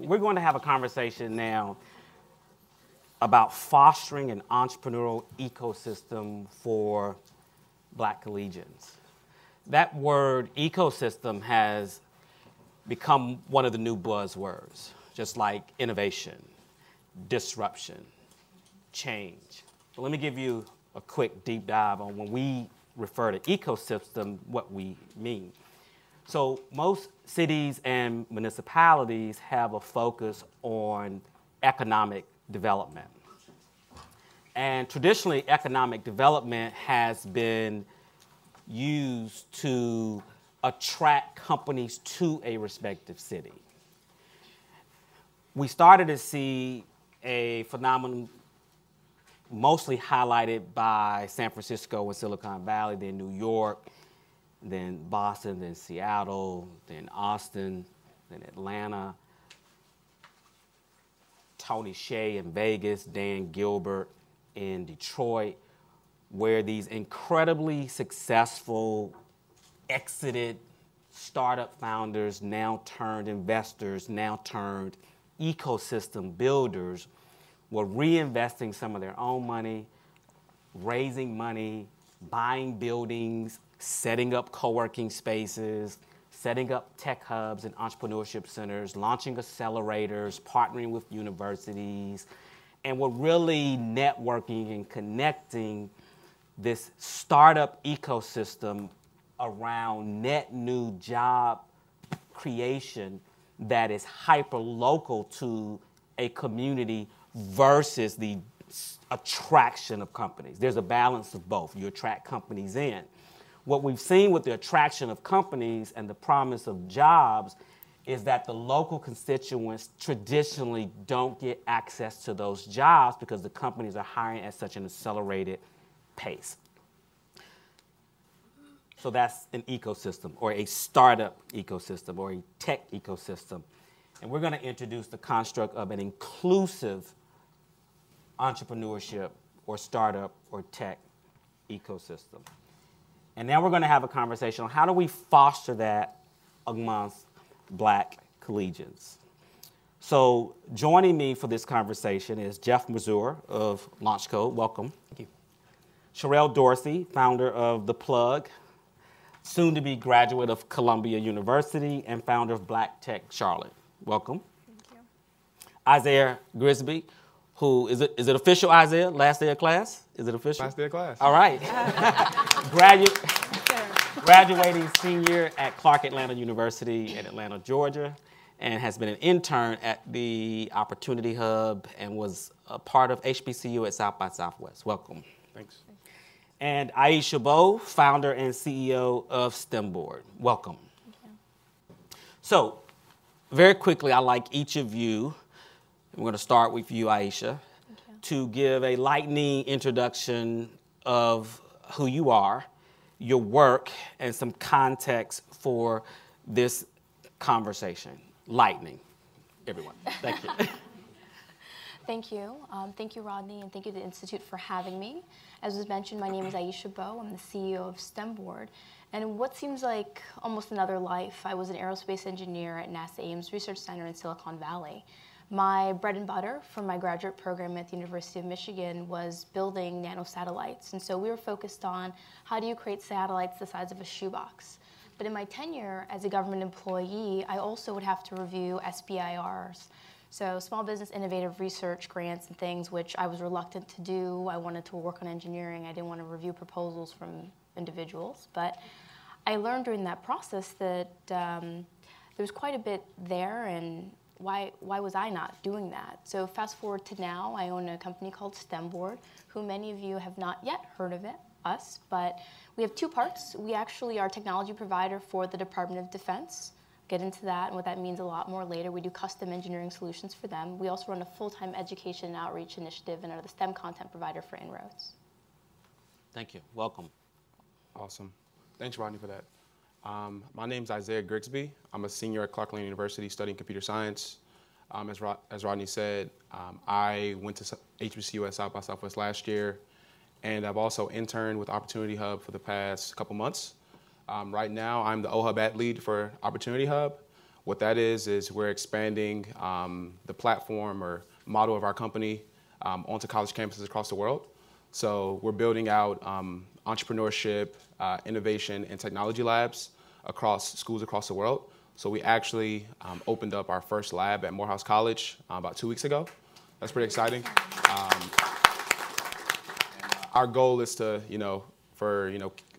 we're going to have a conversation now about fostering an entrepreneurial ecosystem for Black collegians. That word ecosystem has become one of the new buzzwords, just like innovation, disruption, change. But let me give you a quick deep dive on when we refer to ecosystem, what we mean. So most cities and municipalities have a focus on economic development. And traditionally, economic development has been used to attract companies to a respective city. We started to see a phenomenon mostly highlighted by San Francisco and Silicon Valley, then New York, then Boston, then Seattle, then Austin, then Atlanta, Tony Hsieh in Vegas, Dan Gilbert in Detroit, where these incredibly successful exited startup founders, now turned investors, now turned ecosystem builders, were reinvesting some of their own money, raising money, buying buildings, setting up co-working spaces, setting up tech hubs and entrepreneurship centers, launching accelerators, partnering with universities, and were really networking and connecting this startup ecosystem around net new job creation that is hyper-local to a community versus the attraction of companies. There's a balance of both. You attract companies in. What we've seen with the attraction of companies and the promise of jobs is that the local constituents traditionally don't get access to those jobs because the companies are hiring at such an accelerated pace. So that's an ecosystem, or a startup ecosystem, or a tech ecosystem. And we're going to introduce the construct of an inclusive entrepreneurship or startup or tech ecosystem. And now we're going to have a conversation on how do we foster that amongst Black collegians. So joining me for this conversation is Jeff Mazur of Launch Code. Welcome. Thank you. Sherrell Dorsey, founder of The Plug, soon to be graduate of Columbia University and founder of Black Tech Charlotte. Welcome. Thank you. Isaiah Grigsby, who, is it official, Isaiah? Last day of class? Is it official? Last day of class. All right. Graduating senior at Clark Atlanta University in Atlanta, Georgia, and has been an intern at the Opportunity Hub and was a part of HBCU at South by Southwest. Welcome. Thanks. And Aisha Bowe, founder and CEO of STEMBoard. Welcome. Thank you. So, very quickly, I'd like each of you, we're going to start with you, Aisha, to give a lightning introduction of who you are, your work, and some context for this conversation. Lightning, everyone. Thank you. Thank you. Thank you, Rodney, and thank you to the Institute for having me. As was mentioned, my name is Aisha Bowe. I'm the CEO of STEMBoard. And in what seems like almost another life, I was an aerospace engineer at NASA Ames Research Center in Silicon Valley. My bread and butter for my graduate program at the University of Michigan was building nanosatellites. And so we were focused on how do you create satellites the size of a shoebox. But in my tenure as a government employee, I also would have to review SBIRs. So small business innovative research grants and things, which I was reluctant to do. I wanted to work on engineering. I didn't want to review proposals from individuals. But I learned during that process that there was quite a bit there, and why was I not doing that? So fast forward to now, I own a company called STEMBoard, who many of you have not yet heard of us, but we have two parts. We actually are a technology provider for the Department of Defense. Get into that and what that means a lot more later. We do custom engineering solutions for them. We also run a full-time education and outreach initiative and are the STEM content provider for Inroads. Thank you. Welcome. Awesome. Thanks, Rodney, for that. My name's Isaiah Grigsby. I'm a senior at Clark Atlanta University studying computer science. As Rodney said, I went to HBCU at South by Southwest last year, and I've also interned with Opportunity Hub for the past couple months. Right now, I'm the OHUB ad lead for Opportunity Hub, What that is we're expanding the platform or model of our company onto college campuses across the world. So we're building out entrepreneurship, innovation, and technology labs across schools across the world. So we actually opened up our first lab at Morehouse College about 2 weeks ago. That's pretty exciting. Our goal is to, for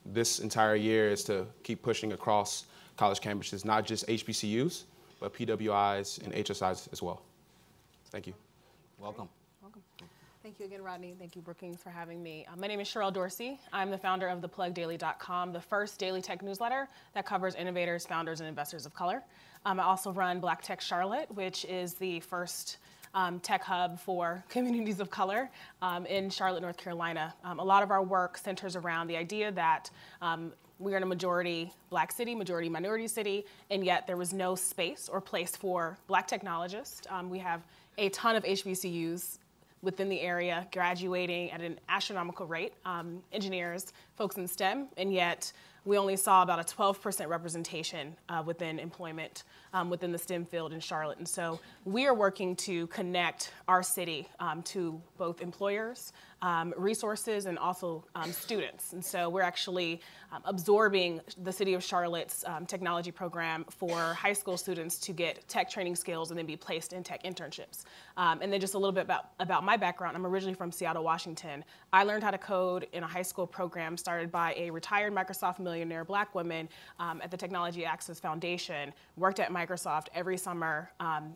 this entire year is to keep pushing across college campuses, not just HBCUs, but PWIs and HSIs as well. Thank you. Welcome. Welcome. Thank you again, Rodney. Thank you, Brookings, for having me. My name is Sherrell Dorsey. I'm the founder of theplugdaily.com, the first daily tech newsletter that covers innovators, founders, and investors of color. I also run Black Tech Charlotte, which is the first tech hub for communities of color in Charlotte, North Carolina. A lot of our work centers around the idea that we are in a majority Black city, majority minority city, and yet there was no space or place for Black technologists. We have a ton of HBCUs within the area graduating at an astronomical rate, engineers, folks in STEM, and yet we only saw about a 12% representation within employment within the STEM field in Charlotte. And so we are working to connect our city to both employers, resources, and also students. And so we're actually absorbing the City of Charlotte's technology program for high school students to get tech training skills and then be placed in tech internships. And then just a little bit about my background. I'm originally from Seattle, Washington. I learned how to code in a high school program started by a retired Microsoft millionaire Black woman at the Technology Access Foundation, worked at Microsoft every summer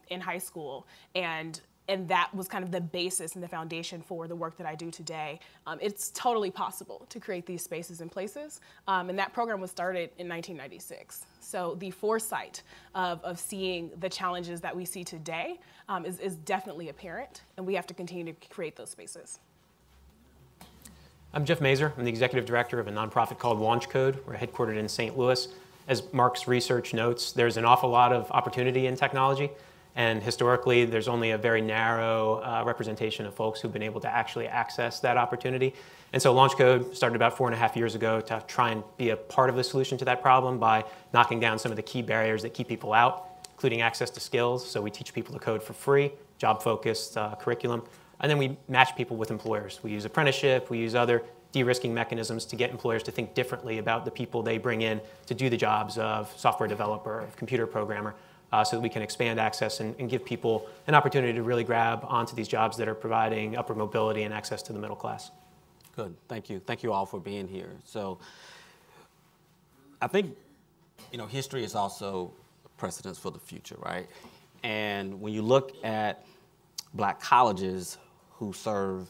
in high school, and that was kind of the basis and the foundation for the work that I do today. It's totally possible to create these spaces and places, and that program was started in 1996. So the foresight of seeing the challenges that we see today is definitely apparent, and we have to continue to create those spaces. I'm Jeff Mazur. I'm the executive director of a nonprofit called Launch Code. We're headquartered in St. Louis. As Mark's research notes, there's an awful lot of opportunity in technology. And historically, there's only a very narrow representation of folks who've been able to actually access that opportunity. And so Launch Code started about 4.5 years ago to try and be a part of the solution to that problem by knocking down some of the key barriers that keep people out, including access to skills. So we teach people to code for free, job-focused curriculum. And then we match people with employers. We use apprenticeship, we use other de-risking mechanisms to get employers to think differently about the people they bring in to do the jobs of software developer, of computer programmer, so that we can expand access and give people an opportunity to really grab onto these jobs that are providing upward mobility and access to the middle class. Good, thank you. Thank you all for being here. So I think, history is also precedence for the future, right? And when you look at Black colleges who serve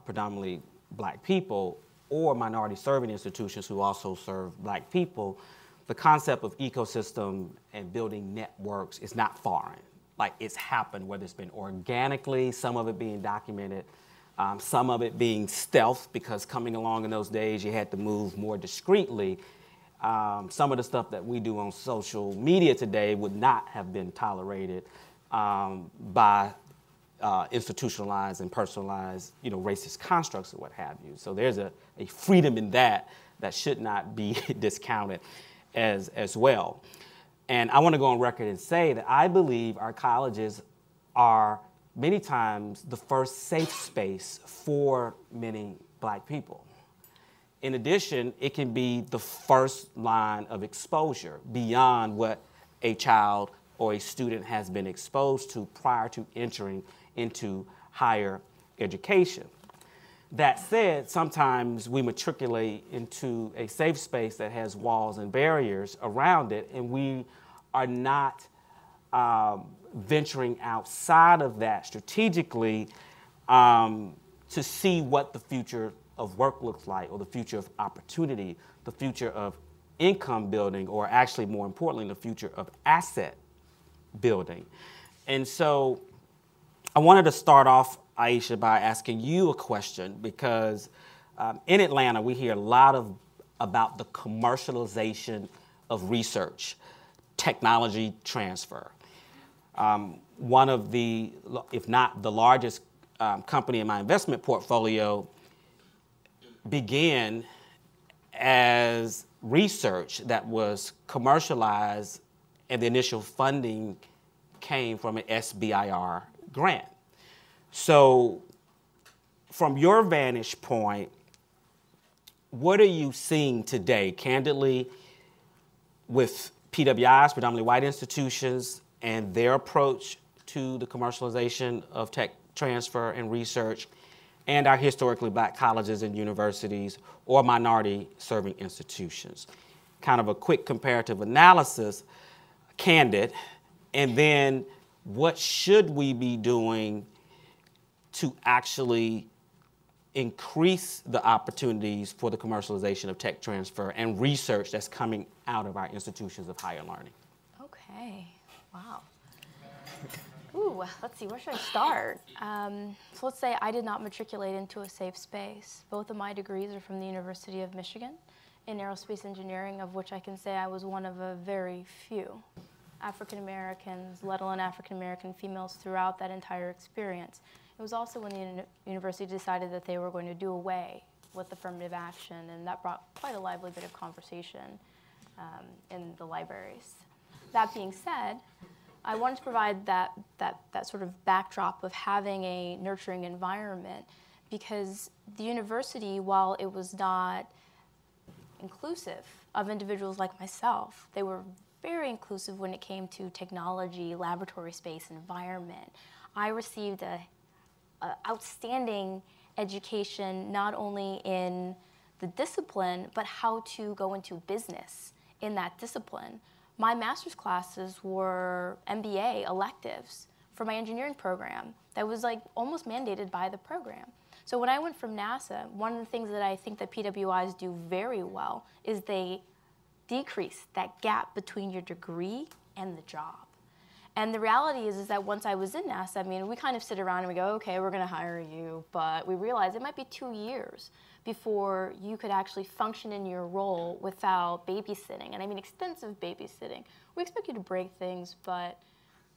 predominantly Black people, or minority serving institutions who also serve Black people, the concept of ecosystem and building networks is not foreign. Like, it's happened, whether it's been organically, some of it being documented, some of it being stealth, because coming along in those days you had to move more discreetly. Some of the stuff that we do on social media today would not have been tolerated by institutionalized and personalized, racist constructs or what have you. So there's a freedom in that should not be discounted as well. And I want to go on record and say that I believe our colleges are many times the first safe space for many Black people. In addition, it can be the first line of exposure beyond what a child or a student has been exposed to prior to entering into higher education. That said, sometimes we matriculate into a safe space that has walls and barriers around it, and we are not venturing outside of that strategically to see what the future of work looks like, or the future of opportunity, the future of income building, or actually more importantly, the future of asset building. And so I wanted to start off, Aisha, by asking you a question, because in Atlanta, we hear a lot about the commercialization of research, technology transfer. One of the, if not the largest company in my investment portfolio began as research that was commercialized and the initial funding came from an SBIR grant. So from your vantage point, what are you seeing today, candidly, with PWIs, predominantly white institutions, and their approach to the commercialization of tech transfer and research, and our historically black colleges and universities or minority-serving institutions? Kind of a quick comparative analysis, candid, and then what should we be doing to actually increase the opportunities for the commercialization of tech transfer and research that's coming out of our institutions of higher learning? Okay, wow. Ooh, let's see, where should I start? So let's say I did not matriculate into a safe space. Both of my degrees are from the University of Michigan in aerospace engineering, of which I can say I was one of a very few African Americans, let alone African American females, throughout that entire experience. It was also when the university decided that they were going to do away with affirmative action, and that brought quite a lively bit of conversation in the libraries. That being said, I wanted to provide that sort of backdrop of having a nurturing environment, because the university, while it was not inclusive of individuals like myself, they were very inclusive when it came to technology, laboratory space, environment. I received a outstanding education, not only in the discipline, but how to go into business in that discipline. My master's classes were MBA electives for my engineering program that was like almost mandated by the program. So when I went from NASA, one of the things that I think that PWIs do very well is they decrease that gap between your degree and the job. And the reality is that once I was in NASA, I mean, we kind of sit around and we go, okay, we're going to hire you, but we realize it might be 2 years before you could actually function in your role without babysitting. And I mean extensive babysitting. We expect you to break things, but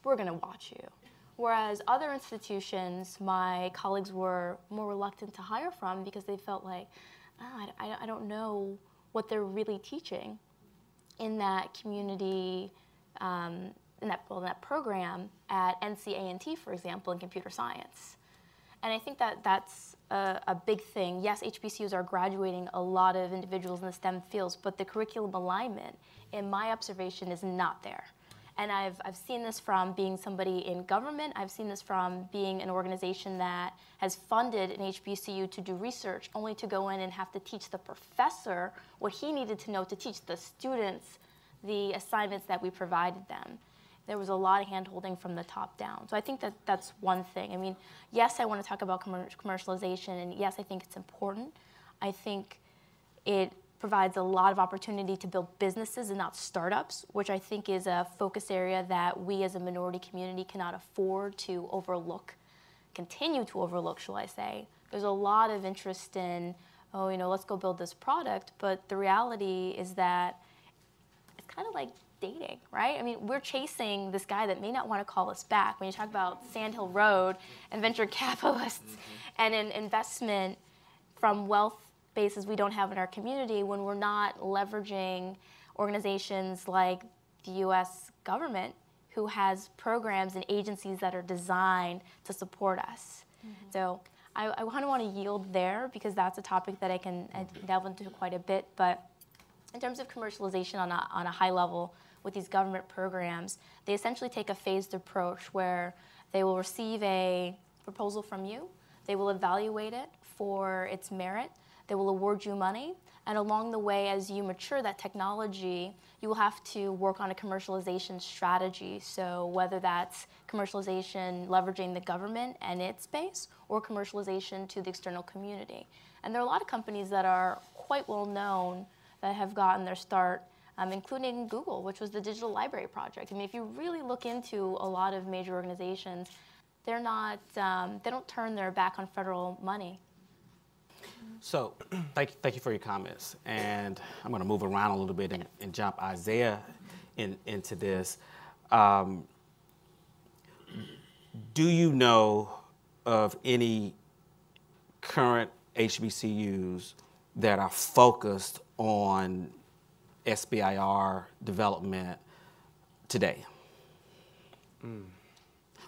we're going to watch you. Whereas other institutions, my colleagues were more reluctant to hire from because they felt like, oh, I don't know what they're really teaching in that community, in that program at NCA&T, for example, in computer science. And I think that that's a big thing. Yes, HBCUs are graduating a lot of individuals in the STEM fields, but the curriculum alignment, in my observation, is not there. And I've seen this from being somebody in government. I've seen this from being an organization that has funded an HBCU to do research, only to go in and have to teach the professor what he needed to know to teach the students the assignments that we provided them. There was a lot of hand-holding from the top down. So I think that that's one thing. I mean, yes, I want to talk about commercialization, and yes, I think it's important. I think it provides a lot of opportunity to build businesses and not startups, which I think is a focus area that we as a minority community cannot afford to overlook, continue to overlook, shall I say. There's a lot of interest in, oh, you know, let's go build this product, but the reality is that it's kind of like dating, right? I mean, we're chasing this guy that may not want to call us back. When you talk about Sand Hill Road and venture capitalists and an investment from wealth bases we don't have in our community, when we're not leveraging organizations like the U.S. government, who has programs and agencies that are designed to support us. So I kind of want to yield there, because that's a topic that I can delve into quite a bit. But in terms of commercialization on a high level with these government programs, they essentially take a phased approach where they will receive a proposal from you, they will evaluate it for its merit, they will award you money, and along the way, as you mature that technology, you will have to work on a commercialization strategy. So whether that's commercialization leveraging the government and its base, or commercialization to the external community. And there are a lot of companies that are quite well known that have gotten their start, including Google, which was the Digital Library Project. I mean, if you really look into a lot of major organizations, they're not, they don't turn their back on federal money. So thank you for your comments. And I'm going to move around a little bit and jump Isaiah into this. Do you know of any current HBCUs that are focused on SBIR development today?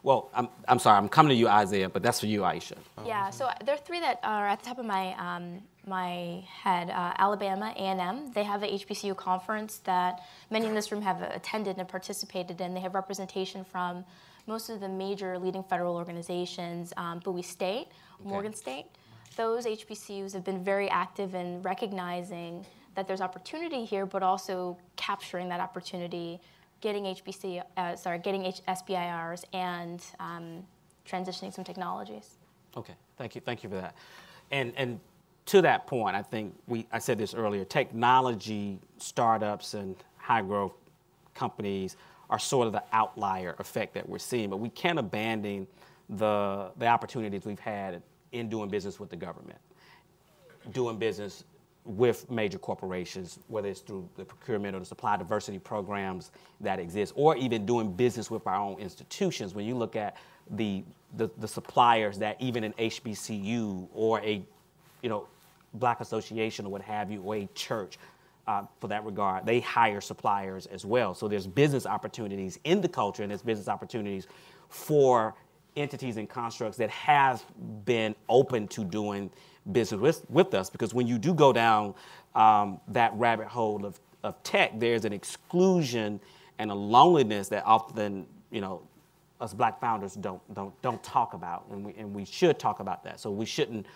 Well, I'm sorry, I'm coming to you, Isaiah, but that's for you, Aisha. Yeah, so there are three that are at the top of my head. Alabama, A&M, they have a HBCU conference that many in this room have attended and participated in. They have representation from most of the major leading federal organizations, Bowie State, Morgan State. Those HBCUs have been very active in recognizing that there's opportunity here, but also capturing that opportunity, getting SBIRs and transitioning some technologies. Okay, thank you for that. And to that point, I think I said this earlier, technology startups and high growth companies are sort of the outlier effect that we're seeing, but we can't abandon the opportunities we've had in doing business with the government, doing business with major corporations, whether it's through the procurement or the supply diversity programs that exist, or even doing business with our own institutions. When you look at the suppliers that even an HBCU or a Black association or what have you, or a church, for that regard, they hire suppliers as well. So there's business opportunities in the culture, and there's business opportunities for entities and constructs that have been open to doing business with us, because when you do go down that rabbit hole of tech, there's an exclusion and a loneliness that often us Black founders don't talk about, and we should talk about that. So we shouldn't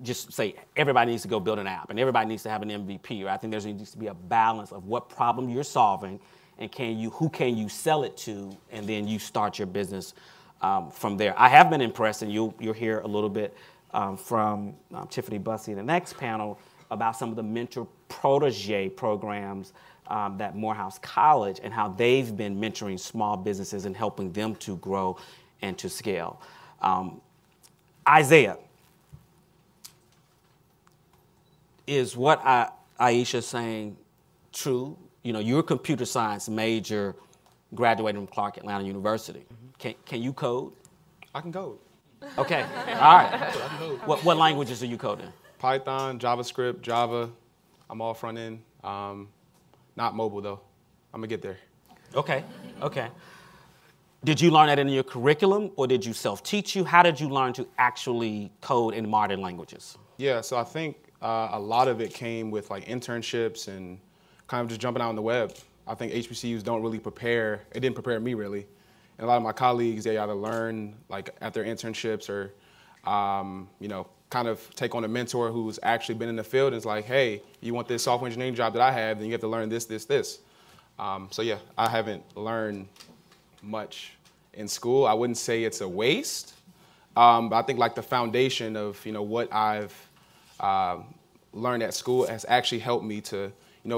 just say everybody needs to go build an app and everybody needs to have an MVP. Right? I think there needs to be a balance of what problem you're solving and who can you sell it to, and then you start your business from there. I have been impressed, and you'll hear a little bit from Tiffany Bussey in the next panel about some of the mentor protege programs that Morehouse College and how they've been mentoring small businesses and helping them to grow and to scale. Isaiah, is what Aisha's saying true? You're a computer science major, graduated from Clark Atlanta University. Can you code? I can code. Okay, all right. I can code. What languages are you coding? Python, JavaScript, Java. I'm all front end. Not mobile though. I'm gonna get there. Okay. Did you learn that in your curriculum, or did you self-teach you? How did you learn to actually code in modern languages? Yeah, so I think a lot of it came with like internships and kind of just jumping out on the web. I think HBCUs don't really prepare. It didn't prepare me really. And a lot of my colleagues, they either learn like at their internships or, kind of take on a mentor who's actually been in the field and is like, hey, you want this software engineering job that I have, then you have to learn this. So yeah, I haven't learned much in school. I wouldn't say it's a waste, but I think like the foundation of, what I've learned at school has actually helped me to,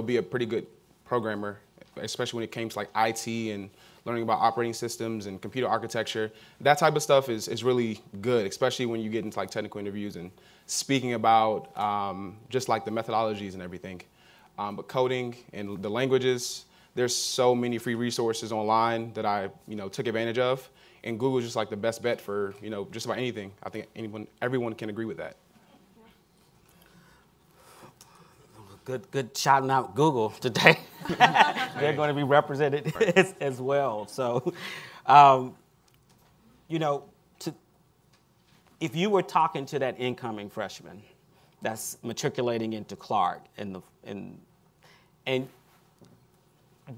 be a pretty good programmer, especially when it came to like IT and learning about operating systems and computer architecture. That type of stuff is really good, especially when you get into like technical interviews and speaking about just like the methodologies and everything. But coding and the languages, there's so many free resources online that I took advantage of. And Google is just like the best bet for just about anything. I think everyone can agree with that. Good shouting out Google today. They're going to be represented as well. So, if you were talking to that incoming freshman that's matriculating into Clark, and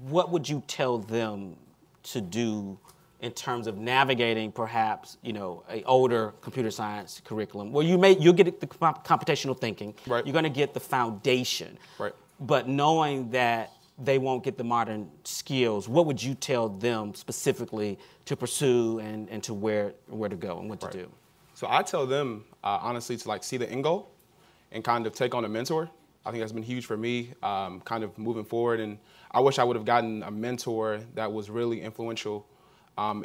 what would you tell them to do in terms of navigating perhaps, an older computer science curriculum? Well, you'll get the computational thinking. Right. You're going to get the foundation. Right. But knowing that they won't get the modern skills, what would you tell them specifically to pursue and to where to go and what to do? So I tell them, honestly, to like see the end goal and kind of take on a mentor. I think that's been huge for me, kind of moving forward. And I wish I would have gotten a mentor that was really influential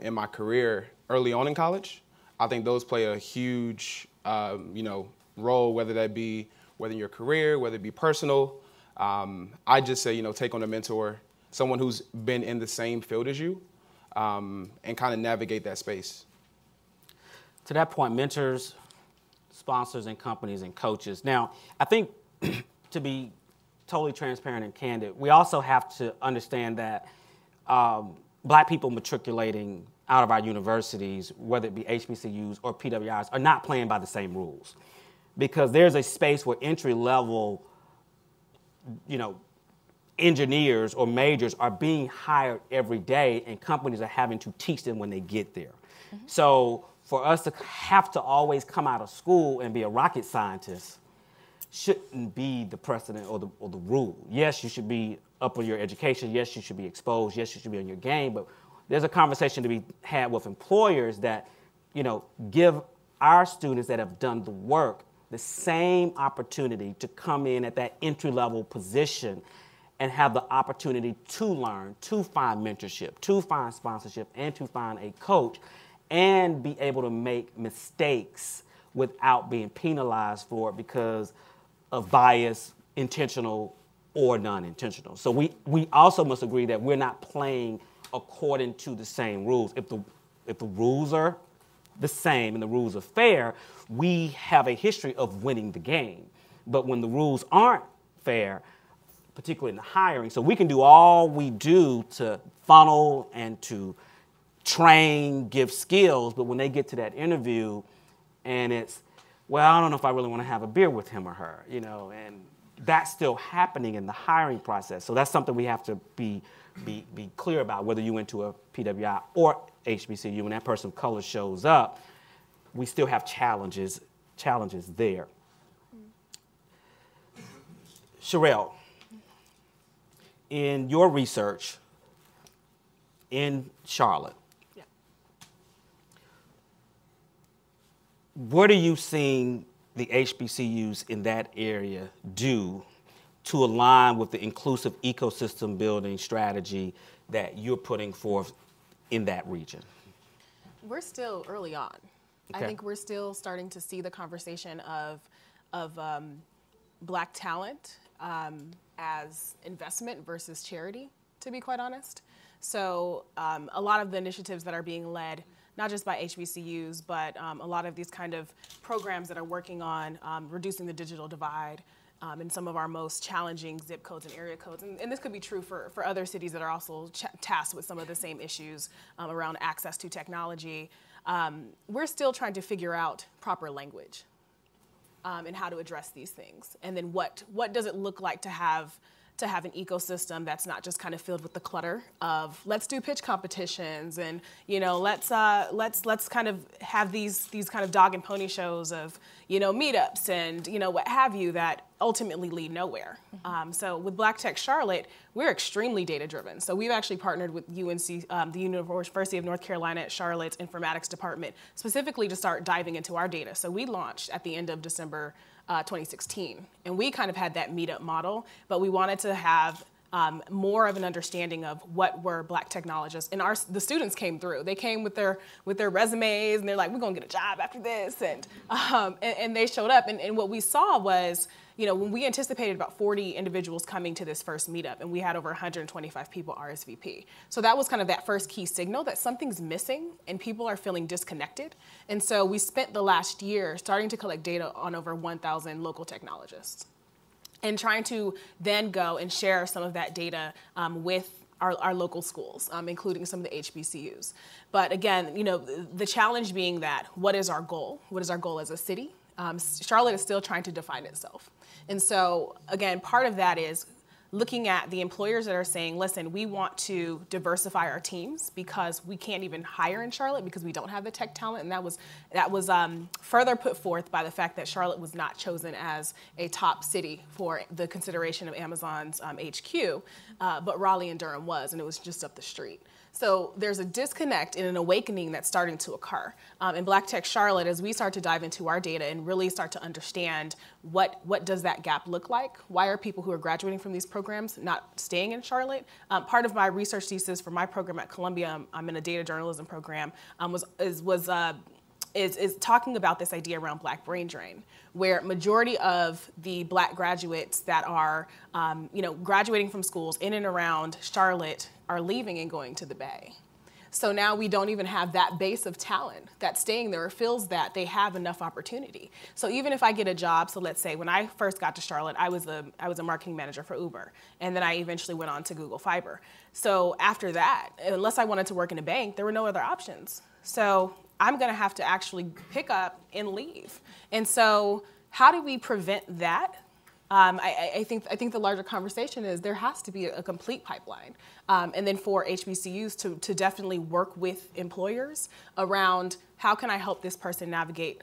in my career early on in college. I think those play a huge, role, whether in your career, whether it be personal. I just say, take on a mentor, someone who's been in the same field as you, and kind of navigate that space. To that point, mentors, sponsors, and companies and coaches. Now, I think to be totally transparent and candid, we also have to understand that Black people matriculating out of our universities, whether it be HBCUs or PWIs, are not playing by the same rules. Because there's a space where entry-level, engineers or majors are being hired every day, and companies are having to teach them when they get there. Mm-hmm. So for us to have to always come out of school and be a rocket scientist shouldn't be the precedent or the rule. Yes, you should be up on your education. Yes, you should be exposed. Yes, you should be on your game. But there's a conversation to be had with employers that, give our students that have done the work the same opportunity to come in at that entry-level position and have the opportunity to learn, to find mentorship, to find sponsorship, and to find a coach, and be able to make mistakes without being penalized for it because of bias, intentional or non-intentional. So we also must agree that we're not playing according to the same rules. If the rules are the same and the rules are fair, we have a history of winning the game. But when the rules aren't fair, particularly in the hiring, so we can do all we do to funnel and to train, give skills, but when they get to that interview and it's, well, I don't know if I really want to have a beer with him or her, and that's still happening in the hiring process. So that's something we have to be clear about, whether you went to a PWI or HBCU, when that person of color shows up, we still have challenges there. Sherrell, in your research in Charlotte, what are you seeing the HBCUs in that area do to align with the inclusive ecosystem building strategy that you're putting forth in that region? We're still early on. Okay. I think we're still starting to see the conversation of Black talent as investment versus charity, to be quite honest. So a lot of the initiatives that are being led, not just by HBCUs, but a lot of these kind of programs that are working on reducing the digital divide in some of our most challenging zip codes and area codes. And this could be true for other cities that are also tasked with some of the same issues around access to technology. We're still trying to figure out proper language and how to address these things. And then what does it look like to have an ecosystem that's not just kind of filled with the clutter of let's do pitch competitions and let's kind of have these kind of dog and pony shows of meetups and what have you that ultimately lead nowhere. Mm-hmm. So with Black Tech Charlotte, we're extremely data driven. So we've actually partnered with UNC, the University of North Carolina at Charlotte's informatics department, specifically to start diving into our data. So we launched at the end of December 2016. And we kind of had that meetup model, but we wanted to have more of an understanding of what were Black technologists. And the students came through. They came with their resumes, and they're like, we're going to get a job after this. And they showed up. And what we saw was, when we anticipated about 40 individuals coming to this first meetup, and we had over 125 people RSVP. So that was kind of that first key signal that something's missing and people are feeling disconnected. And so we spent the last year starting to collect data on over 1,000 local technologists and trying to then go and share some of that data with our local schools, including some of the HBCUs. But again, the challenge being that what is our goal? What is our goal as a city? Charlotte is still trying to define itself. And so, again, part of that is looking at the employers that are saying, listen, we want to diversify our teams because we can't even hire in Charlotte because we don't have the tech talent. And that was further put forth by the fact that Charlotte was not chosen as a top city for the consideration of Amazon's HQ, but Raleigh and Durham was, and it was just up the street. So there's a disconnect and an awakening that's starting to occur. In Black Tech Charlotte, as we start to dive into our data and really start to understand what does that gap look like? Why are people who are graduating from these programs not staying in Charlotte? Part of my research thesis for my program at Columbia, I'm in a data journalism program, is talking about this idea around Black brain drain, where majority of the Black graduates that are graduating from schools in and around Charlotte are leaving and going to the Bay. So now we don't even have that base of talent that's staying there or feels that they have enough opportunity. So even if I get a job, so let's say when I first got to Charlotte, I was a marketing manager for Uber, and then I eventually went on to Google Fiber. So after that, unless I wanted to work in a bank, there were no other options. So I'm going to have to actually pick up and leave. And so how do we prevent that? I think the larger conversation is there has to be a complete pipeline. And then for HBCUs to definitely work with employers around how can I help this person navigate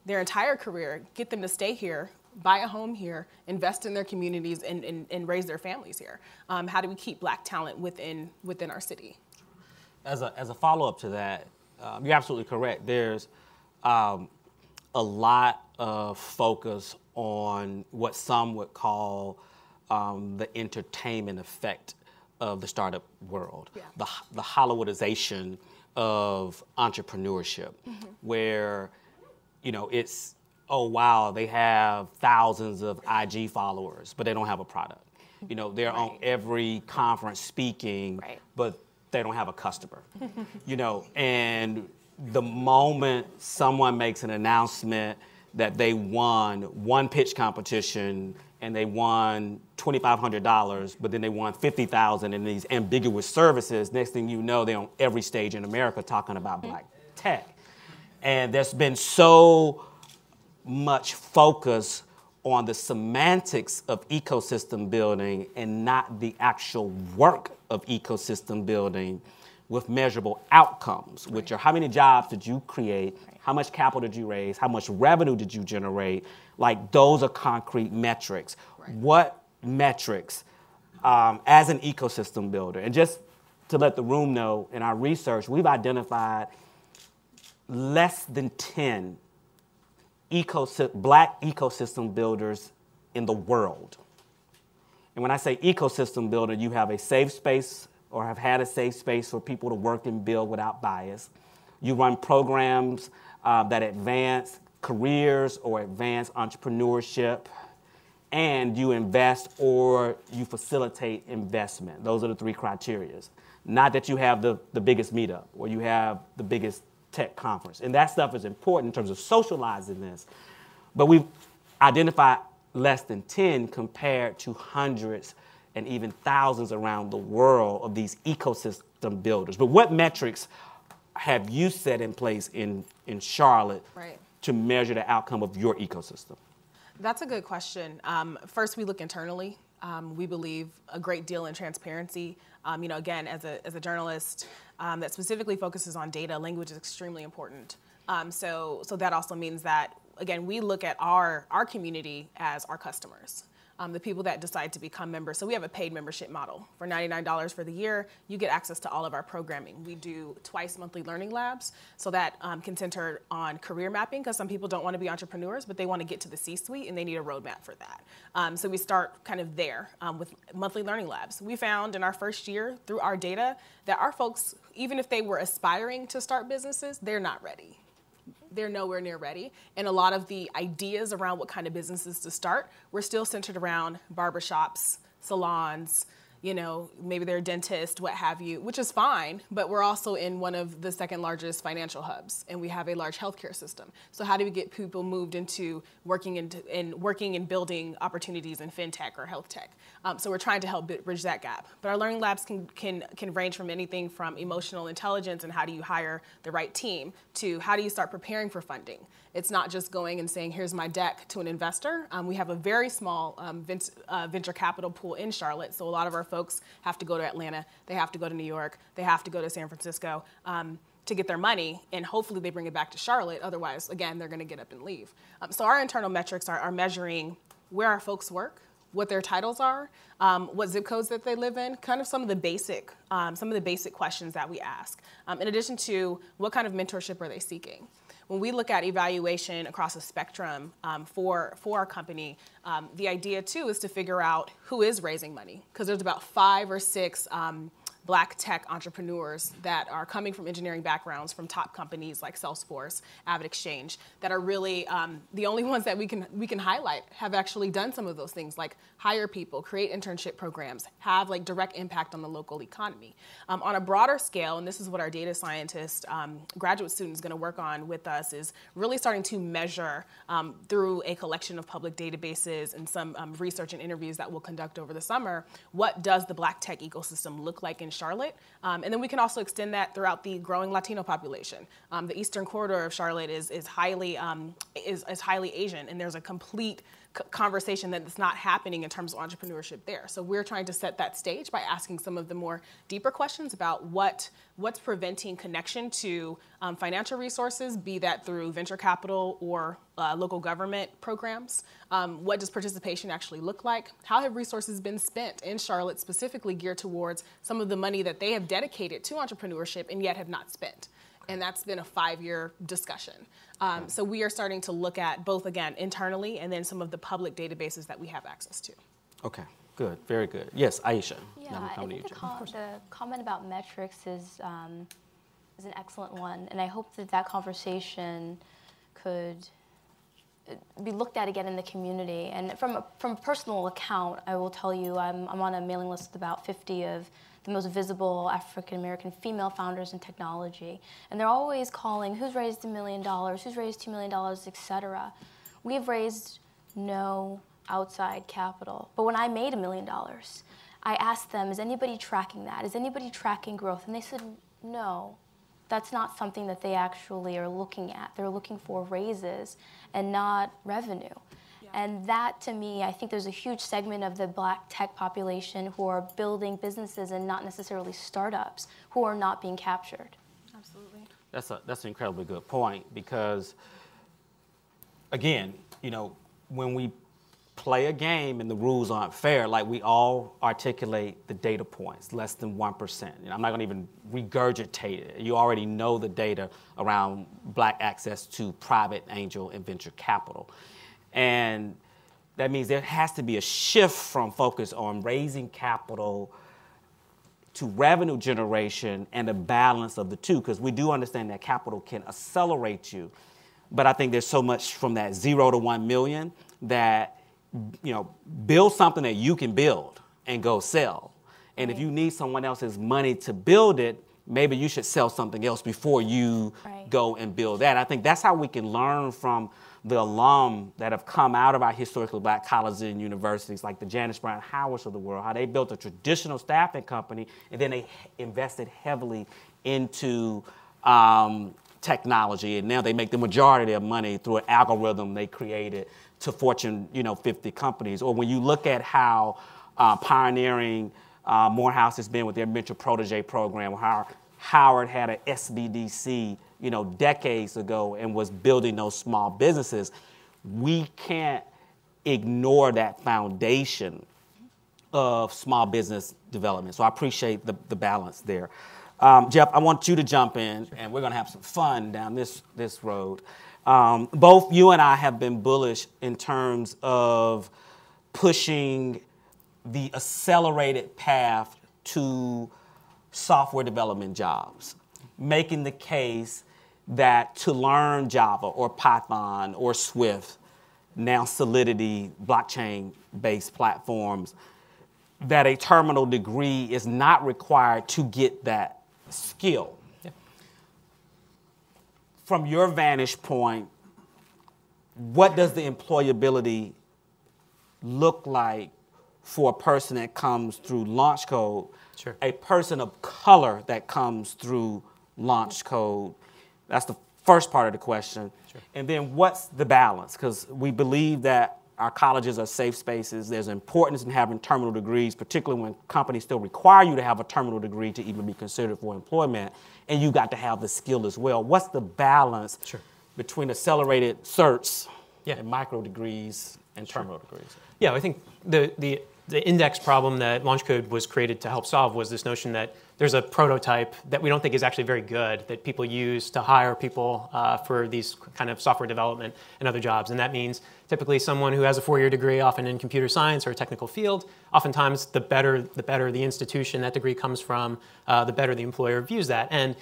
their entire career, get them to stay here, buy a home here, invest in their communities, and raise their families here. How do we keep Black talent within our city? As a follow-up to that, you're absolutely correct. There's a lot of focus on what some would call the entertainment effect of the startup world, Yeah. the Hollywoodization of entrepreneurship, where, you know, it's, oh wow, they have thousands of IG followers, but they don't have a product. You know, they're on every conference speaking, but they don't have a customer. You know, and the moment someone makes an announcement that they won one pitch competition and they won $2,500, but then they won $50,000 in these ambiguous services, next thing you know, they're on every stage in America talking about Black tech. And there's been so much focus on the semantics of ecosystem building and not the actual work of ecosystem building with measurable outcomes, which are how many jobs did you create, how much capital did you raise, how much revenue did you generate? Like, those are concrete metrics. What metrics, as an ecosystem builder, and just to let the room know, in our research, we've identified less than 10 Black ecosystem builders in the world. And when I say ecosystem builder, you have a safe space or have had a safe space for people to work and build without bias. You run programs that advance careers or advance entrepreneurship, and you invest or you facilitate investment. Those are the three criteria. Not that you have the biggest meetup or you have the biggest tech conference. And that stuff is important in terms of socializing this. But we've identified less than 10 compared to hundreds and even thousands around the world of these ecosystem builders. But what metrics have you set in place in Charlotte to measure the outcome of your ecosystem? That's a good question. First, we look internally. We believe a great deal in transparency. You know, again, as a journalist that specifically focuses on data, language is extremely important. So that also means that, again, we look at our community as our customers. The people that decide to become members. So we have a paid membership model. For $99 for the year, you get access to all of our programming. We do twice monthly learning labs, so that can center on career mapping, because some people don't want to be entrepreneurs, but they want to get to the C-suite and they need a roadmap for that. So we start kind of there with monthly learning labs. We found in our first year through our data that our folks, even if they were aspiring to start businesses, they're not ready. They're nowhere near ready. And a lot of the ideas around what kind of businesses to start were still centered around barbershops, salons, you know, maybe they're a dentist, what have you, which is fine, but we're also in one of the second largest financial hubs, and we have a large healthcare system. So how do we get people moved into working and building opportunities in fintech or health tech? So we're trying to help bridge that gap. But our learning labs can range from anything from emotional intelligence and how do you hire the right team to how do you start preparing for funding. It's not just going and saying, here's my deck to an investor. We have a very small venture capital pool in Charlotte, so a lot of our folks have to go to Atlanta, they have to go to New York, they have to go to San Francisco to get their money, and hopefully they bring it back to Charlotte. Otherwise, again, they're gonna get up and leave. So our internal metrics are measuring where our folks work, what their titles are, what zip codes that they live in, kind of some of the basic questions that we ask. In addition to what kind of mentorship are they seeking. When we look at evaluation across a spectrum for our company, the idea too is to figure out who is raising money, because there's about 5 or 6 Black tech entrepreneurs that are coming from engineering backgrounds from top companies like Salesforce, AvidXchange, that are really the only ones that we can highlight have actually done some of those things, like hire people, create internship programs, have like direct impact on the local economy. On a broader scale, and this is what our data scientist graduate student is going to work on with us, is really starting to measure through a collection of public databases and some research and interviews that we'll conduct over the summer, what does the Black tech ecosystem look like in Charlotte? And then we can also extend that throughout the growing Latino population. The eastern corridor of Charlotte is highly Asian, and there's a complete conversation that's not happening in terms of entrepreneurship there. So we're trying to set that stage by asking some of the more deeper questions about what's preventing connection to financial resources, be that through venture capital or local government programs. What does participation actually look like? How have resources been spent in Charlotte, specifically geared towards some of the money that they have dedicated to entrepreneurship and yet have not spent? And that's been a 5-year discussion. So we are starting to look at both, again, internally and then some of the public databases that we have access to. Okay, good, very good. Yes, Aisha. Yeah, I think the comment about metrics is an excellent one, and I hope that that conversation could be looked at again in the community. And from a personal account, I will tell you I'm on a mailing list with about 50 of the most visible African-American female founders in technology. And they're always calling, who's raised $1 million, who's raised $2 million, et cetera. We have raised no outside capital. But when I made $1 million, I asked them, is anybody tracking that? Is anybody tracking growth? And they said, no. That's not something that they actually are looking at. They're looking for raises and not revenue. And that, to me, I think there's a huge segment of the Black tech population who are building businesses and not necessarily startups who are not being captured. Absolutely. That's an incredibly good point because, again, you know, when we play a game and the rules aren't fair, like we all articulate the data points, less than 1%. And I'm not going to even regurgitate it. You already know the data around Black access to private angel and venture capital. And that means there has to be a shift from focus on raising capital to revenue generation and a balance of the two, because we do understand that capital can accelerate you. But I think there's so much from that 0 to 1 million that, you know, build something that you can build and go sell. And if you need someone else's money to build it, maybe you should sell something else before you go and build that. I think that's how we can learn from the alum that have come out of our historically Black colleges and universities, like the Janice Brown Howards of the world, how they built a traditional staffing company and then they invested heavily into technology, and now they make the majority of their money through an algorithm they created to Fortune 50 companies. Or when you look at how pioneering Morehouse has been with their mentor protege program, how Howard had an SBDC decades ago and was building those small businesses. We can't ignore that foundation of small business development. So I appreciate the balance there. Jeff, I want you to jump in, and we're going to have some fun down this road. Both you and I have been bullish in terms of pushing the accelerated path to software development jobs, making the case that to learn Java or Python or Swift, now Solidity, blockchain-based platforms, that a terminal degree is not required to get that skill. Yeah. From your vantage point, what does the employability look like for a person that comes through Launch Code, sure, a person of color that comes through Launch Code? That's the first part of the question. Sure. And then what's the balance? Because we believe that our colleges are safe spaces. There's importance in having terminal degrees, particularly when companies still require you to have a terminal degree to even be considered for employment, and you got to have the skill as well. What's the balance, sure, between accelerated certs, yeah, and micro degrees and terminal degrees? Yeah, I think the the index problem that Launch Code was created to help solve was this notion that there's a prototype that we don't think is actually very good that people use to hire people for these kind of software development and other jobs. And that means typically someone who has a 4-year degree, often in computer science or a technical field, oftentimes the better the institution that degree comes from, the better the employer views that. And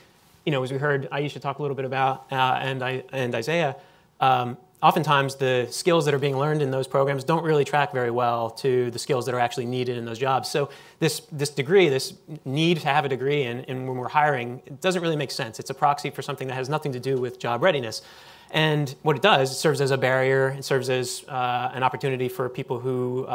as we heard Aisha talk a little bit about, and Isaiah, oftentimes the skills that are being learned in those programs don't really track very well to the skills that are actually needed in those jobs. So this degree, this need to have a degree, and when we're hiring, it doesn't really make sense. It's a proxy for something that has nothing to do with job readiness. And what it does, it serves as a barrier. It serves as an opportunity for people who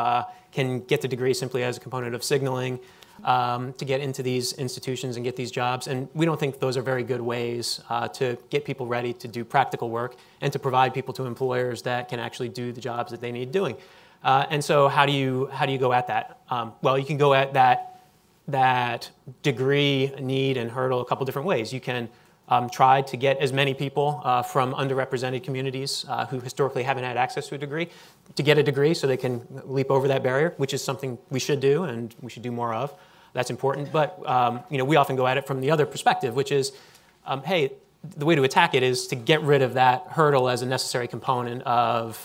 can get the degree simply as a component of signaling to get into these institutions and get these jobs. And we don't think those are very good ways to get people ready to do practical work and to provide people to employers that can actually do the jobs that they need doing. And so how do you go at that? Well, you can go at that degree need and hurdle a couple different ways. You can try to get as many people from underrepresented communities who historically haven't had access to a degree to get a degree so they can leap over that barrier, which is something we should do and we should do more of. That's important. But we often go at it from the other perspective, which is, hey, the way to attack it is to get rid of that hurdle as a necessary component of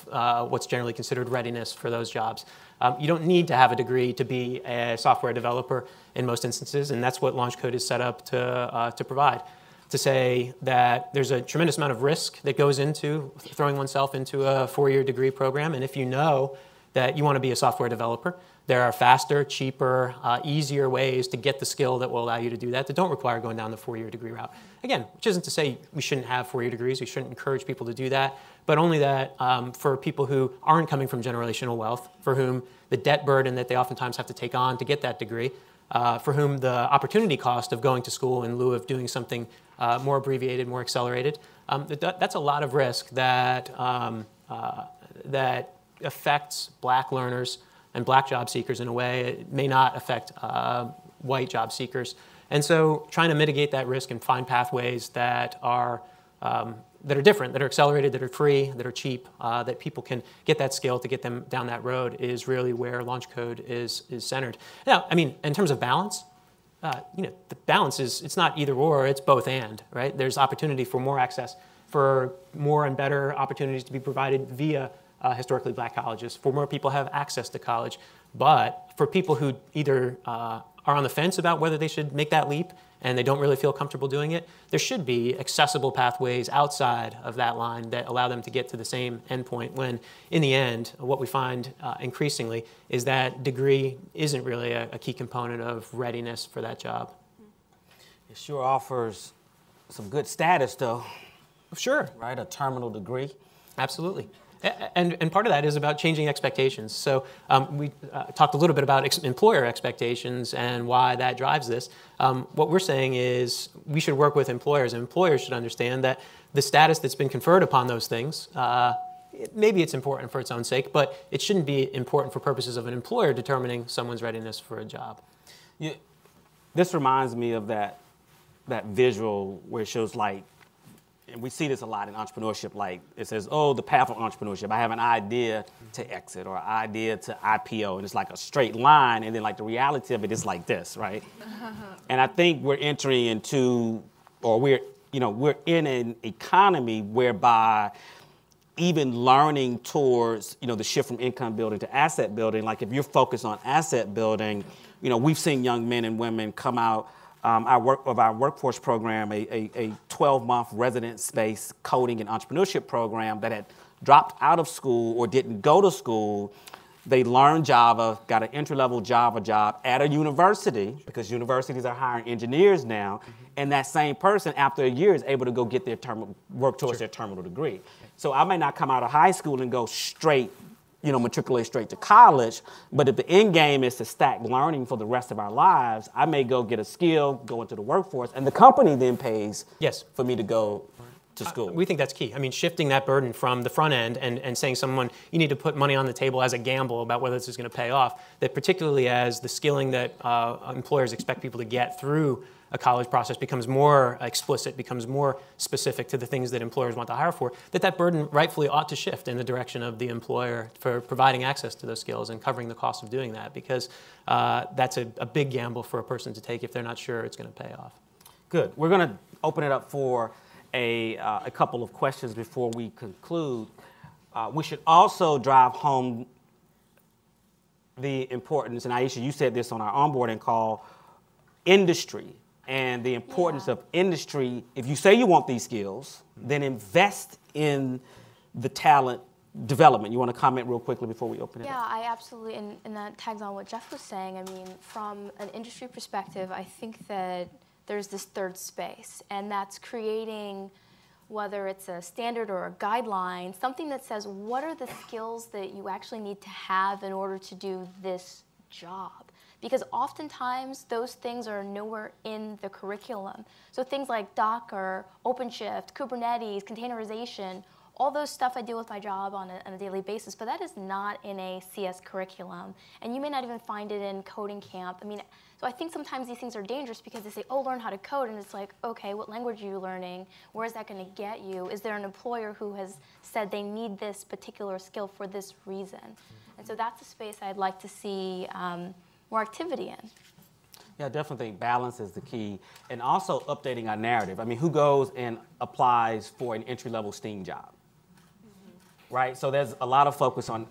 what's generally considered readiness for those jobs. You don't need to have a degree to be a software developer in most instances, and that's what Launch Code is set up to provide. To say that there's a tremendous amount of risk that goes into throwing oneself into a 4-year degree program, and if you know that you want to be a software developer, there are faster, cheaper, easier ways to get the skill that will allow you to do that don't require going down the 4-year degree route. Again, which isn't to say we shouldn't have 4-year degrees, we shouldn't encourage people to do that, but only that for people who aren't coming from generational wealth, for whom the debt burden that they oftentimes have to take on to get that degree, for whom the opportunity cost of going to school in lieu of doing something more abbreviated, more accelerated, that's a lot of risk that affects black learners and black job seekers in a way it may not affect white job seekers. And so trying to mitigate that risk and find pathways that are different, that are accelerated, that are free, that are cheap, that people can get that skill to get them down that road is really where Launch Code is centered. Now, I mean, in terms of balance, the balance is, it's not either or, it's both and, right? There's opportunity for more access, for more and better opportunities to be provided via historically black colleges, for more people have access to college. But for people who either are on the fence about whether they should make that leap and they don't really feel comfortable doing it, there should be accessible pathways outside of that line that allow them to get to the same endpoint when, in the end, what we find increasingly is that degree isn't really a key component of readiness for that job. It sure offers some good status, though. Sure. Right, a terminal degree. Absolutely. And part of that is about changing expectations. So we talked a little bit about employer expectations and why that drives this. What we're saying is we should work with employers, and employers should understand that the status that's been conferred upon those things, maybe it's important for its own sake, but it shouldn't be important for purposes of an employer determining someone's readiness for a job. Yeah, this reminds me of that visual where it shows, like, and we see this a lot in entrepreneurship, like it says, oh, the path of entrepreneurship. I have an idea to exit or an idea to IPO, and it's like a straight line, and then like the reality of it is like this, right? And I think we're entering into, or we're in an economy whereby even learning towards, the shift from income building to asset building, like if you're focused on asset building, we've seen young men and women come out our workforce program, a 12-month resident space coding and entrepreneurship program that had dropped out of school or didn't go to school. They learned Java, got an entry-level Java job at a university, because universities are hiring engineers now, and that same person, after a year, is able to go get their work towards their terminal degree. So I may not come out of high school and go straight, matriculate straight to college, but if the end game is to stack learning for the rest of our lives, I may go get a skill, go into the workforce, and the company then pays for me to go to school? We think that's key. I mean, shifting that burden from the front end and saying someone, you need to put money on the table as a gamble about whether this is going to pay off, that particularly as the skilling that employers expect people to get through a college process becomes more explicit, becomes more specific to the things that employers want to hire for, that burden rightfully ought to shift in the direction of the employer for providing access to those skills and covering the cost of doing that, because that's a big gamble for a person to take if they're not sure it's going to pay off. Good. We're going to open it up for a couple of questions before we conclude. We should also drive home the importance, and Aisha, you said this on our onboarding call, industry. And the importance of industry. If you say you want these skills, then invest in the talent development. You want to comment real quickly before we open it up? Yeah, I absolutely, and that tags on what Jeff was saying. I mean, from an industry perspective, I think that there's this third space, and that's creating, whether it's a standard or a guideline, something that says what are the skills that you actually need to have in order to do this job. Because oftentimes those things are nowhere in the curriculum. So things like Docker, OpenShift, Kubernetes, containerization, all those stuff I deal with my job on a daily basis, but that is not in a CS curriculum. And you may not even find it in coding camp. I mean, so I think sometimes these things are dangerous because they say, oh, learn how to code. And it's like, okay, what language are you learning? Where is that going to get you? Is there an employer who has said they need this particular skill for this reason? And so that's a space I'd like to see more activity in. Yeah, I definitely think balance is the key. And also updating our narrative. I mean, who goes and applies for an entry-level STEAM job? Right? So there's a lot of focus on,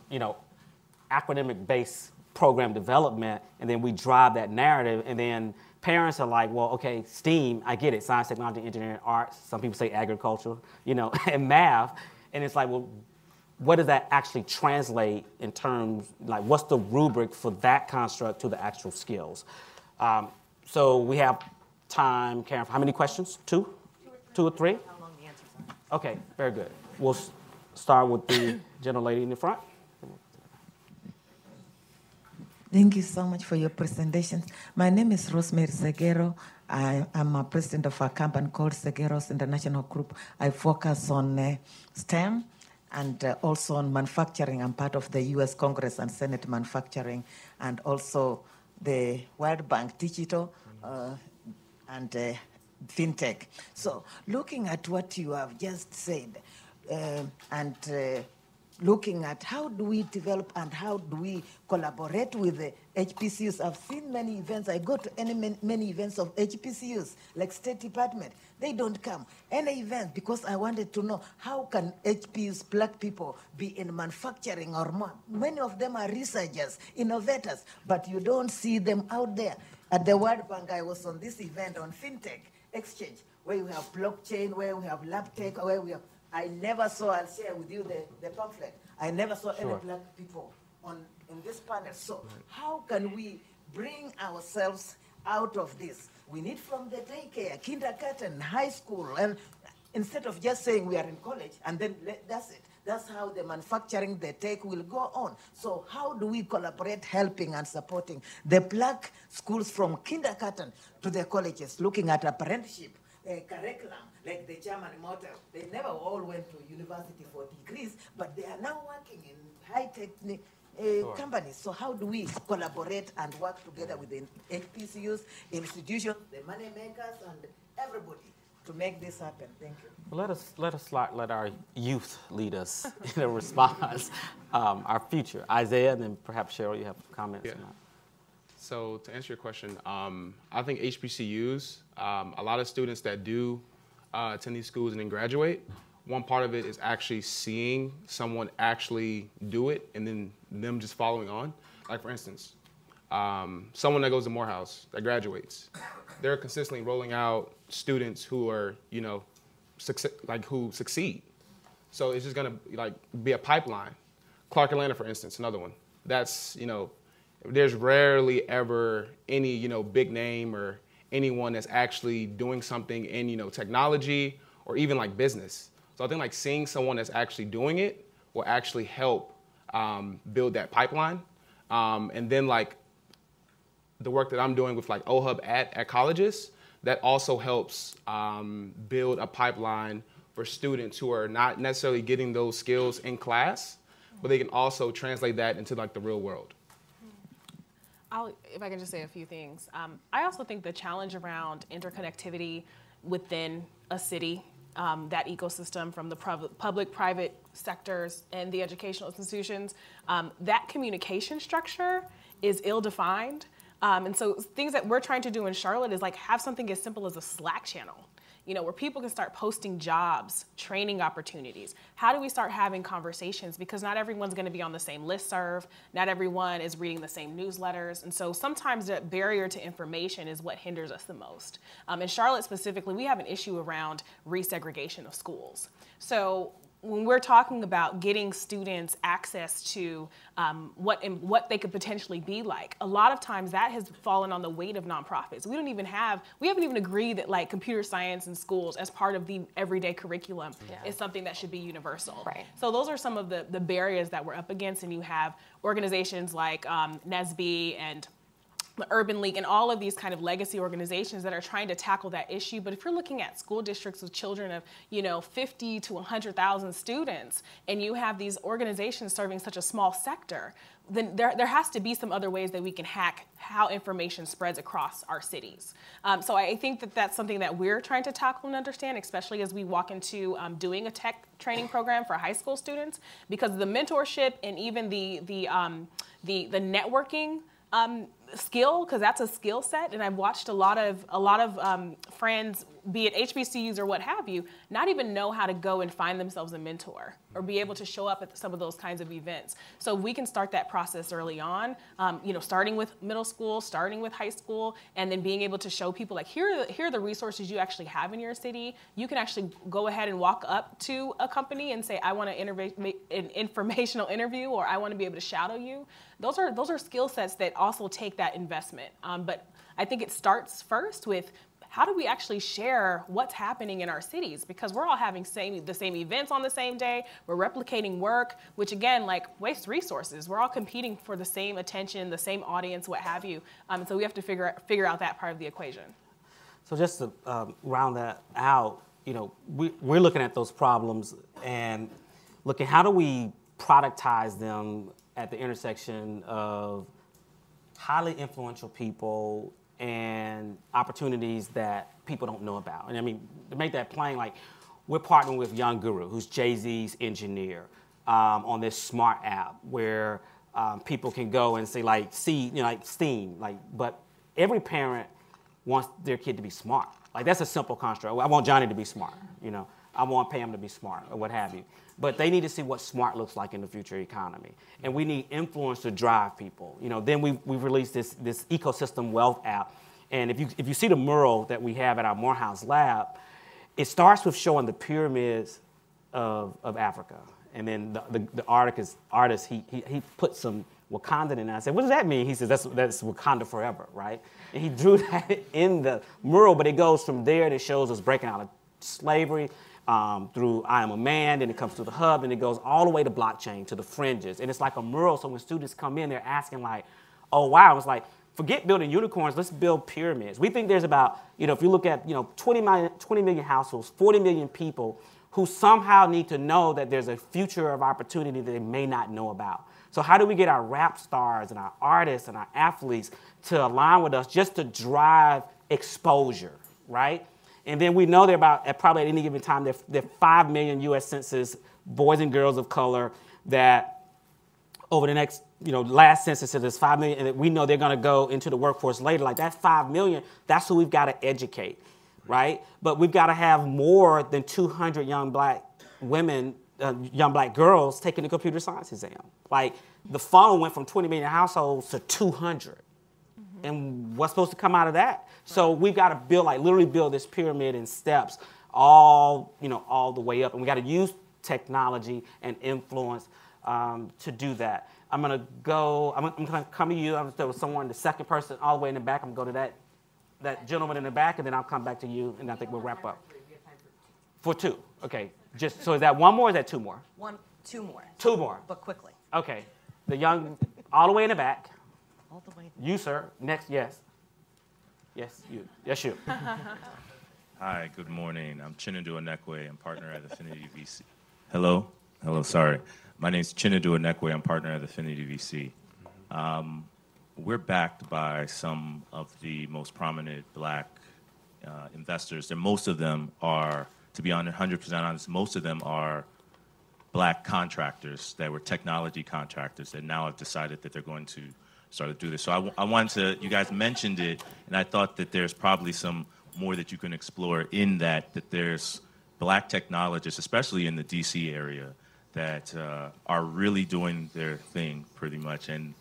academic-based program development, and then we drive that narrative, and then parents are like, well, okay, STEAM, I get it, science, technology, engineering, arts, some people say agriculture, and math, and it's like, well, what does that actually translate in terms, like what's the rubric for that construct to the actual skills? So we have time, Karen, for how many questions? Two or three? How long the answers are. Okay, very good. We'll start with the gentle lady in the front. Thank you so much for your presentations. My name is Rosemary Seguero. I'm a president of a company called Seguero's International Group. I focus on STEM and also on manufacturing. I'm part of the U.S. Congress and Senate manufacturing, and also the World Bank Digital and FinTech. So looking at what you have just said, and looking at how do we develop and how do we collaborate with the HBCUs. I've seen many events. I go to many events of HBCUs, like State Department. They don't come. Any event, because I wanted to know how can HBCUs, black people, be in manufacturing or more. Many of them are researchers, innovators, but you don't see them out there. At the World Bank, I was on this event on FinTech Exchange, where we have blockchain, where we have lab tech, where we have... I never saw, I'll share with you the pamphlet. I never saw any black people in this panel. So how can we bring ourselves out of this? We need from the daycare, kindergarten, high school, and instead of just saying we are in college and then that's it. That's how the manufacturing, the tech will go on. So how do we collaborate, helping and supporting the black schools from kindergarten to the colleges, looking at apprenticeship, curriculum, like the German model. They never all went to university for degrees, but they are now working in high-tech companies. So how do we collaborate and work together with the HBCUs, institutions, the money makers, and everybody to make this happen? Thank you. Well, let our youth lead us in a response, our future. Isaiah, and then perhaps Sherrell, you have comments on that. So to answer your question, I think HBCUs, a lot of students that do attend these schools and then graduate, one part of it is actually seeing someone actually do it and then them just following on. Like for instance, someone that goes to Morehouse that graduates, they're consistently rolling out students who are, who succeed. So it's just gonna be a pipeline. Clark Atlanta, for instance, another one. That's, there's rarely ever any, big name or anyone that's actually doing something in, technology or even like business. So I think seeing someone that's actually doing it will actually help build that pipeline. And then the work that I'm doing with OHUB at colleges, that also helps build a pipeline for students who are not necessarily getting those skills in class, but they can also translate that into like the real world. If I can just say a few things. I also think the challenge around interconnectivity within a city, that ecosystem from the public-private sectors and the educational institutions, that communication structure is ill-defined. And so things that we're trying to do in Charlotte is like have something as simple as a Slack channel, you know, where people can start posting jobs, training opportunities. How do we start having conversations? Because not everyone's gonna be on the same listserv, not everyone is reading the same newsletters, and so sometimes the barrier to information is what hinders us the most. In Charlotte specifically, we have an issue around resegregation of schools. So when we're talking about getting students access to what they could potentially be like, a lot of times that has fallen on the weight of nonprofits. We haven't even agreed that like computer science in schools as part of the everyday curriculum is something that should be universal. Right. So those are some of the barriers that we're up against, and you have organizations like NSBE and the Urban League and all of these kind of legacy organizations that are trying to tackle that issue. But if you're looking at school districts with children of, you know, 50 to 100,000 students, and you have these organizations serving such a small sector, then there has to be some other ways that we can hack how information spreads across our cities. So I think that that's something that we're trying to tackle and understand, especially as we walk into doing a tech training program for high school students, because the mentorship and even the networking skill, because that's a skill set, and I've watched a lot of friends, be it HBCUs or what have you, not even know how to go and find themselves a mentor or be able to show up at some of those kinds of events. So we can start that process early on, you know, starting with middle school, starting with high school, and then being able to show people like, here are the resources you actually have in your city. You can actually go ahead and walk up to a company and say, I want an informational interview, or I want to be able to shadow you. Those are skill sets that also take that investment. But I think it starts first with how do we actually share what's happening in our cities? Because we're all having the same events on the same day. We're replicating work, which again, like wastes resources. We're all competing for the same attention, the same audience, what have you. So we have to figure out that part of the equation. So just to round that out, you know, we're looking at those problems and looking how do we productize them at the intersection of highly influential people and opportunities that people don't know about. And I mean, to make that plain, like we're partnering with Young Guru, who's Jay-Z's engineer, on this smart app where people can go and say like, like STEAM, like, but every parent wants their kid to be smart. Like that's a simple construct. I want Johnny to be smart, you know. I want Pam to be smart or what have you. But they need to see what smart looks like in the future economy. And we need influence to drive people. You know, then we've released this ecosystem wealth app. And if you see the mural that we have at our Morehouse lab, it starts with showing the pyramids of Africa. And then the artist, he put some Wakandan in there. I said, what does that mean? He says, that's Wakanda forever, right? And he drew that in the mural, but it goes from there and it shows us breaking out of slavery, through I Am a Man, then it comes to the hub, and it goes all the way to blockchain, to the fringes. And it's like a mural, so when students come in, they're asking like, oh, wow. It's like, forget building unicorns, let's build pyramids. We think there's about, you know, if you look at, you know, 20 million households, 40 million people who somehow need to know that there's a future of opportunity that they may not know about. So how do we get our rap stars and our artists and our athletes to align with us just to drive exposure, right? And then we know they're probably at any given time, there are 5 million U.S. census boys and girls of color that over the next, you know, last census, there's 5 million, and we know they're going to go into the workforce later. Like that 5 million, that's who we've got to educate, right? But we've got to have more than 200 young black women, young black girls taking the computer science exam. Like the funnel went from 20 million households to 200. And what's supposed to come out of that? So we've got to build, like literally build this pyramid in steps all the way up. And we got to use technology and influence to do that. I'm going to come to you. There was someone, the second person all the way in the back. I'm going to go to that gentleman in the back, and then I'll come back to you, and I think we'll wrap up. For two. Okay. So is that one more or is that two more? Two more. Two more. But quickly. Okay. The young, all the way in the back. All the way. You, sir. Next, yes. Yes, you. Yes, you. Hi, good morning. I'm Chinadu Onekwe. I'm partner at Affinity VC. Hello? Hello, sorry. My name is Chinadu Onekwe. I'm partner at Affinity VC. We're backed by some of the most prominent Black investors. And most of them are, to be 100% honest, most of them are Black contractors that were technology contractors that now have decided that they're going to start to do this. So I wanted to, you guys mentioned it, and I thought that there's probably some more that you can explore in that there's Black technologists, especially in the DC area, that are really doing their thing pretty much. And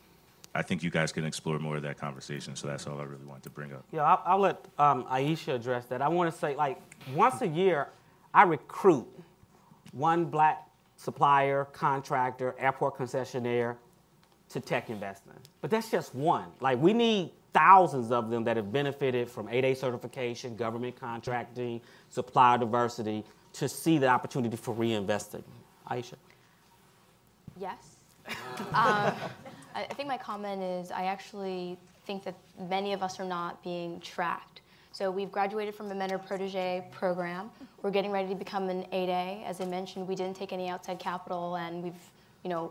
I think you guys can explore more of that conversation. So that's all I really want to bring up. Yeah, I'll let Aisha address that. I want to say, like, once a year, I recruit one Black supplier, contractor, airport concessionaire to tech investing. But that's just one. Like, we need thousands of them that have benefited from 8A certification, government contracting, supplier diversity, to see the opportunity for reinvesting. Aisha? Yes. I think my comment is I actually think that many of us are not being tracked. So we've graduated from a mentor protege program. We're getting ready to become an 8A. As I mentioned, we didn't take any outside capital, and we've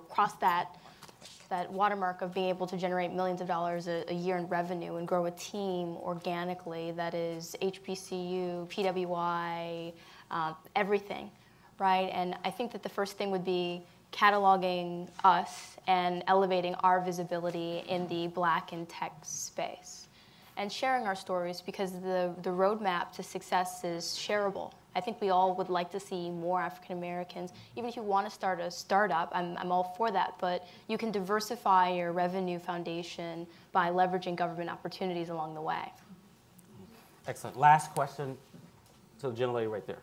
crossed that watermark of being able to generate millions of dollars a year in revenue and grow a team organically that is HBCU, PWI, everything, right? And I think that the first thing would be cataloging us and elevating our visibility in the Black and tech space and sharing our stories, because the roadmap to success is shareable. I think we all would like to see more African Americans. Even if you want to start a startup, I'm all for that, but you can diversify your revenue foundation by leveraging government opportunities along the way. Excellent. Last question to the gentlelady right there.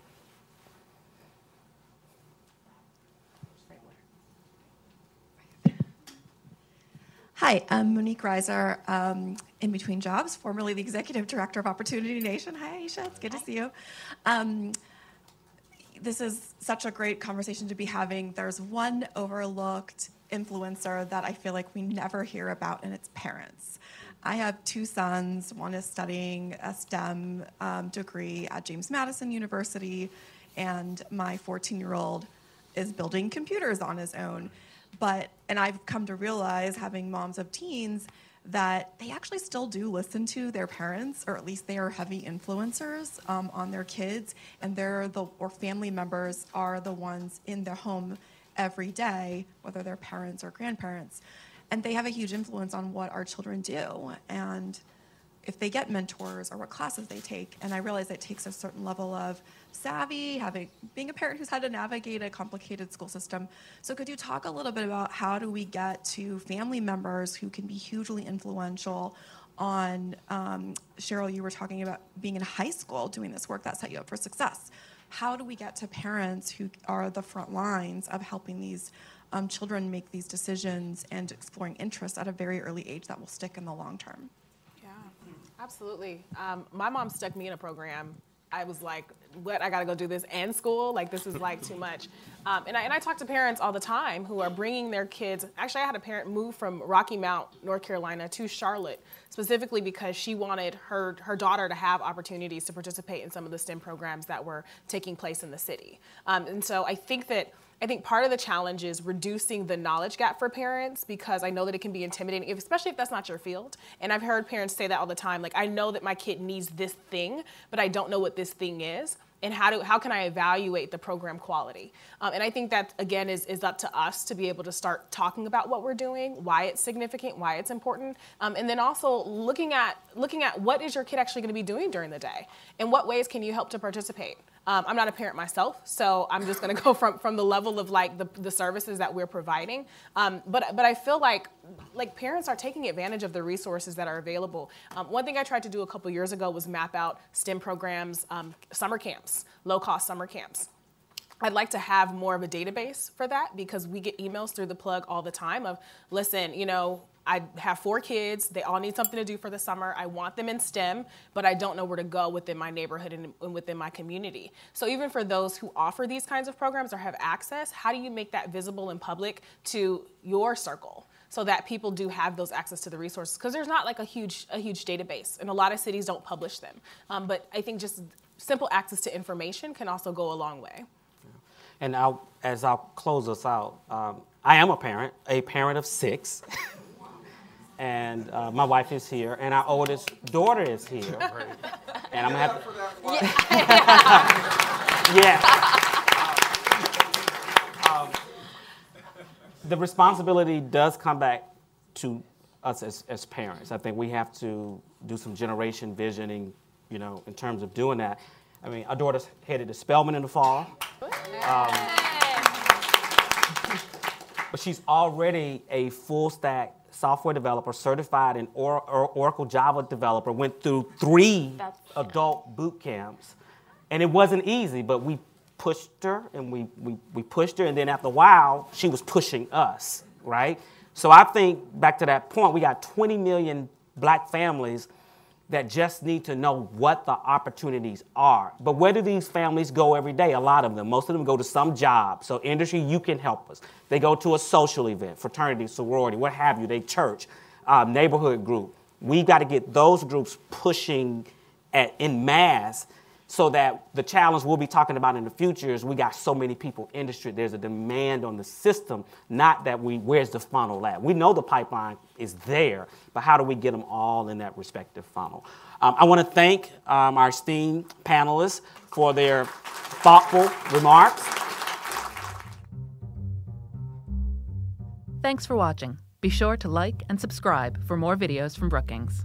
Hi, I'm Monique Reiser, in between jobs, formerly the Executive Director of Opportunity Nation. Hi, Aisha, it's good to see you. This is such a great conversation to be having. There's one overlooked influencer that I feel like we never hear about, and it's parents. I have two sons. One is studying a STEM degree at James Madison University, and my 14-year-old is building computers on his own. And I've come to realize, having moms of teens, that they actually still do listen to their parents, or at least they are heavy influencers on their kids, and or family members are the ones in their home every day, whether they're parents or grandparents, and they have a huge influence on what our children do, and if they get mentors or what classes they take. And I realize it takes a certain level of savvy, being a parent who's had to navigate a complicated school system. So could you talk a little bit about how do we get to family members who can be hugely influential on, Sherrell, you were talking about being in high school doing this work that set you up for success. How do we get to parents who are the front lines of helping these children make these decisions and exploring interests at a very early age that will stick in the long term? Absolutely. My mom stuck me in a program. I was like, what, I gotta go do this and school? Like, this is like too much. And I talk to parents all the time who are bringing their kids. Actually, I had a parent move from Rocky Mount, North Carolina to Charlotte, specifically because she wanted her daughter to have opportunities to participate in some of the STEM programs that were taking place in the city. And so I think part of the challenge is reducing the knowledge gap for parents, because I know that it can be intimidating, especially if that's not your field. And I've heard parents say that all the time, like, I know that my kid needs this thing, but I don't know what this thing is. And how can I evaluate the program quality? And I think that, again, is up to us to be able to start talking about what we're doing, why it's significant, why it's important, and then also looking at what is your kid actually going to be doing during the day, and what ways can you help to participate. I'm not a parent myself, so I'm just going to go from the level of like the services that we're providing. But I feel like parents are taking advantage of the resources that are available. One thing I tried to do a couple years ago was map out STEM programs, summer camps, low-cost summer camps. I'd like to have more of a database for that, because we get emails through the plug all the time of, listen, I have 4 kids. They all need something to do for the summer. I want them in STEM, but I don't know where to go within my neighborhood and within my community. So even for those who offer these kinds of programs or have access, how do you make that visible and public to your circle, so that people do have those access to the resources? Because there's not like a huge database, and a lot of cities don't publish them. But I think just simple access to information can also go a long way. And as I'll close us out, I am a parent of 6. And my wife is here, and our oldest daughter is here. And I'm gonna have to. Yeah. The responsibility does come back to us as parents. I think we have to do some generation visioning, you know, in terms of doing that. I mean, our daughter's headed to Spelman in the fall. But she's already a full stack software developer, certified in Oracle Java developer, went through 3 adult boot camps. And it wasn't easy, but we pushed her and we pushed her, and then after a while, she was pushing us, right? So I think back to that point, we got 20 million black families that just need to know what the opportunities are. But where do these families go every day? A lot of them. Most of them go to some job. So industry, you can help us. They go to a social event, fraternity, sorority, what have you. They church, neighborhood group. We've got to get those groups pushing in mass so that the challenge we'll be talking about in the future is we got so many people in industry. There's a demand on the system, not that where's the funnel at? We know the pipeline is there, but how do we get them all in that respective funnel? I want to thank our esteemed panelists for their thoughtful remarks. Thanks for watching. Be sure to like and subscribe for more videos from Brookings.